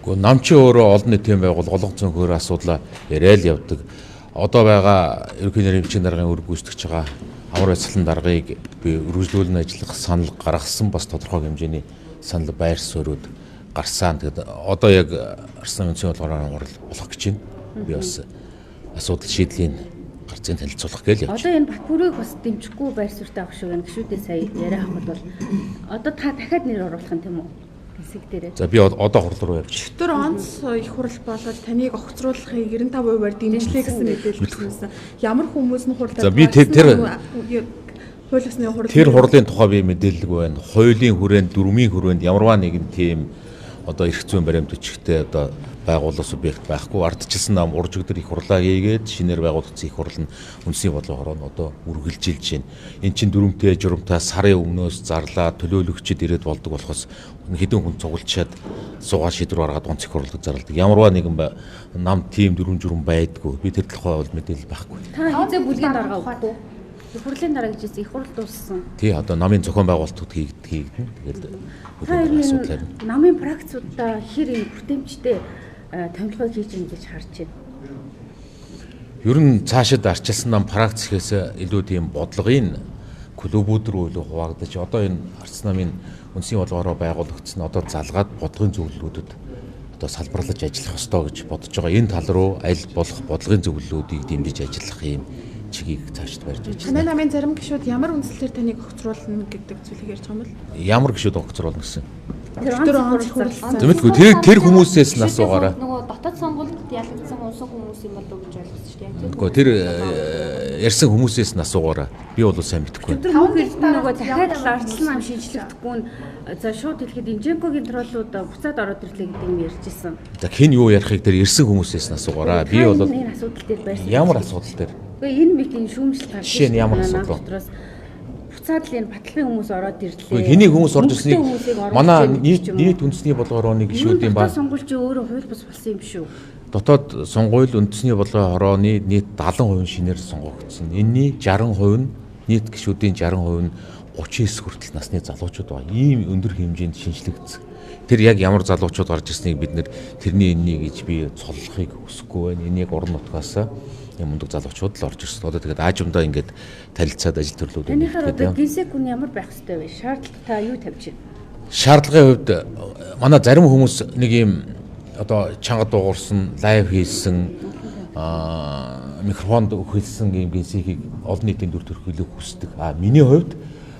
Гэхдээ нам чи өөрөө олон нийтийн байгуул олон цонхоор асуудлаа яриад явдаг. Одоо байгаа ерөнхий нарийн бичгийн даргын үр гүйцэтгэж байгаа амар байцлан даргыг би үргэлжлүүлэн ажиллах санал гаргасан бас тодорхой хэмжээний санал байр суурьуд гарсан. Тэгээд одоо яг Арслан үндэсний бодлогоор болох гэж байна. Би бас асуудал шийдлийн гарцын танилцуулах гээл явж. Одоо энэ Батбүрийг бас дэмжихгүй байр суурьтай авах шиг байна. Гişүүдээ сая яриа авахд бол одоо та дахиад нэр оруулах юм тийм үү? Хэсэг дээрээ. За би одоо хурал руу явж. Өдөр онц их хурал болоод таныг огцруулахыг 95%-аар дэмжлээ гэсэн мэдээлэл өгсөн. Ямар хүмүүс нь хуралдаа. За би тэр хууль ёсны хурал. Тэр хурлын тухай би мэдээлэлгүй байна. Хуулийн хүрээнд, дүрмийн хүрээнд ямарваа нэгэн тийм одоо эрх зүйн баримт өчгтэй одоо байгууллага субъект байхгүй. Ардчилсан нам уржигдэр их хурлаа хийгээд шинээр байгуулагдсан их хурал нь үндэсний бодлогоор нь одоо үргэлжилж байна. Эн чинь дүрмтэй журамтай сарын өмнөөс зарлаа төлөөлөгчд ирээд болдог болохоос хэдэн хүн цуглчаад суугаар шийдвэр гаргаад онц их хурлыг зарладаг. Ямарваа нэгэн нам тийм дүрм журам байдгүй. Би тэр тухай бол мэдээлэл байхгүй. Та хизээ бүлгийн дарга өгөхгүй. Их хурлын дарга гэж их хурл дууссан. Тий, одоо намын зохион байгуулалтууд хийгдэн. Тэгээд намын практикуудаа хэр юм бүртэмжтэй томилгоо хийж ийн гэж харж байна. Ер нь цаашид арчилсан нам практикээс илүү тийм бодлогын клубүүд рүү илүү хуваагдаж одоо энэ Арслан намын үндэсний бодлогоор байгуулагдсан одоо залгаад бодлогын зөвлөлүүдэд одоо салбарлаж ажиллах ёстой гэж бодож байгаа. Энэ тал руу аль болох бодлогын зөвлөлүүдийг дэмжиж ажиллах юм чигийг цаашд барьж ажиллана. Танай намын зарим гишүүд ямар үндслээр таныг огцруулна гэдэг зүйлийг ярьж байгаа юм бол? Ямар гишүүд огцруулна гэсэн? Өдөр онц их хуралсан. Зэмэдгүй тэр хүмүүсээс нь асуугаараа. Нөгөө дотоод сонгуульд ялагдсан унсан хүмүүс юм болов уу гэж ойлгосон шүү дээ. Үгүй тэр ярьсан хүмүүсээс нь асуугаараа. Би бол сайн мэдэхгүй. Таван хэлбэр нөгөө дахиад Арслан нам шинжлэхдэггүй нь за шууд хэлэхэд Инженкогийн троллууд буцаад ороод ирлээ гэдэг юм ярьжсэн. За хэн юу ярихыг тэр ирсэн хүмүүсээс нь асуугаараа. Би бол энэ асуудал дээр байсан. Ямар асуудал дээр? Үгүй энэ митийн шүүмжлэл гаргасан. Жишээ нь ямар асуудал? Буцаад л энэ батлын хүмүүс ороод ирлээ. Үгүй хэний хүмүүс орж ирснийг манай нийт үндэсний бодлогоор оны гишүүдийн ба сонгуульч өөрөө хууль бус болсон юм шүү. Дотоод сонгуул үндэсний бодлогын хорооны нийт 70% шинээр сонгогдсон. Энэний 60% нь нийт гишүүдийн 60% нь 39 хүртэл насны залуучууд байгаа. Ийм өндөр хэмжээнд шинжлэгдсэн. Тэр яг ямар залуучууд гарч ирснийг бид нэр тэрний энэний гэж би цоллохыг хүсэхгүй байна. Энийг уран нутгаас юм мундаг залуучууд л орж ирсэн. Одоо тэгээд аажимдаа ингээд танилцаад ажил төрлүүд байна. Танихаар одоо гинсэг хүн ямар байх ёстой вэ? Шаардлага та юу тавьж байна? Шаардлагын хувьд манай зарим хүмүүс нэг юм одоо чанга дуугарсан, лайв хийсэн, микрофонд өгүүлсэн юм гинсэгийг олон нийтийн дүр төрхөөлөх хүсдэг. Миний хувьд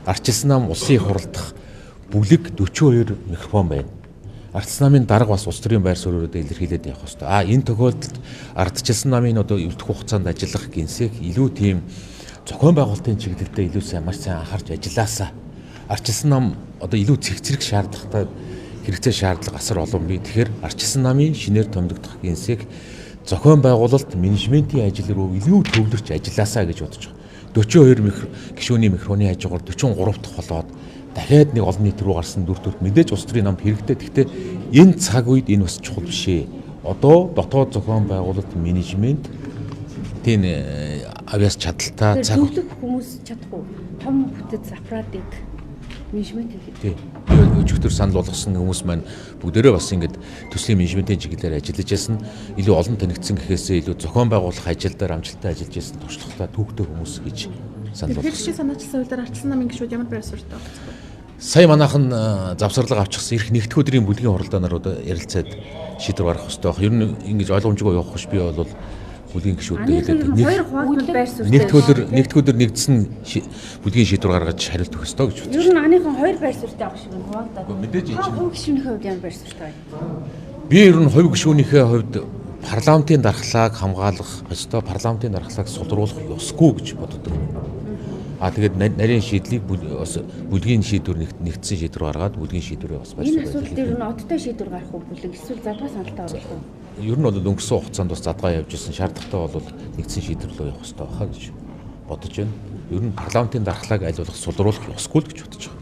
Арчилсан нам улсын хуралдах бүлэг 42 микрофон байна. Арслан намын дарга бас улс төрийн байр суурьудаа илэрхийлээд явах хэрэгтэй. Энэ тохиолдолд Ардчилсан намын одоо эвдэх хугацаанд ажиллах гинсэг илүү тийм зохион байгуулалтын чиглэлдээ илүү сайн маш сайн анхаарч ажилласаа. Арчилсан нам одоо илүү цэгцэрэг шаардлагатай хэрэгцээ шаардлага асар олон бий. Тэгэхээр Арчилсан намын шинээр томилогдох гинсэг зохион байгуулалт менежментийн ажил руу илүү төвлөрч ажилласаа гэж бодож байгаа. 42 гишүүний микрофоны хажуугаар 43 дахь болоод дахиад нэг олон нийт рүү гарсан дүр төрх мэдээж улс төрийн намд хэрэгтэй. Гэхдээ энэ цаг үед энэ бас чухал биш ээ. Одоо дотоод зохион байгуулалт менежмент тийм авиас чадaltaа цаг хүмүүс чадахгүй том бүтэц аппаратыг менежмент хийх. Тийм. Өчигдөр санал болгосон хүмүүс маань бүгдээрээ бас ингэж төслийн менежментийн чиглэлээр ажиллаж байсан. Илүү олон танигдсан гэхээсээ илүү зохион байгуулах ажил дээр амжилттай ажиллаж байсан туршлагатай түүхтэй хүмүүс гэж санал болгосон. Тэгэхээр санаачилсан үйлдэл Арслан намын гишүүд ямар байр суурьтай байна? Сая манайхан завсарлага авчихсан ирэх нэгдэх өдрийн бүлгийн хуралдаанаар ярилцаад шийдвэр гаргах хэрэгтэй байх. Ер нь ингэж ойлгомжгүй явах биш би бол бүлгийн гишүүдтэй хэлээд нэгдэх өдөр нэгдсэн бүлгийн шийдвэр гаргаж хариулт өгөх ёстой гэж бодож байна. Ер нь аныхан хоёр байр суурьтай авах шиг байна хуваагдаад. Мэдээж энэ хувь гишүүнийхээ хувьд ямар байр суурьтай байна? Би ер нь хувь гишүүнийхээ хувьд парламентын дархлааг хамгаалах ёстой, парламентын дархлааг сулруулах ёсгүй гэж боддог. Тэгээд нарийн шийдлийг бас бүлгийн шийдвэр нэгдсэн шийдвэр гаргаад бүлгийн шийдвэрээ бас барьж байна. Энэ асуудал дээр нь одтой шийдвэр гарах уу бүлэг эсвэл задгаа саналтаа оруулах уу? Ер нь бол өнгөрсөн хугацаанд бас задгаа явж исэн шаардлагатай бол нэгдсэн шийдвэр рүү явах хэрэгтэй байхаа гэж бодож байна. Ер нь парламентын дархлааг аль болох сулруулах ёсгүй л гэж бодож байна.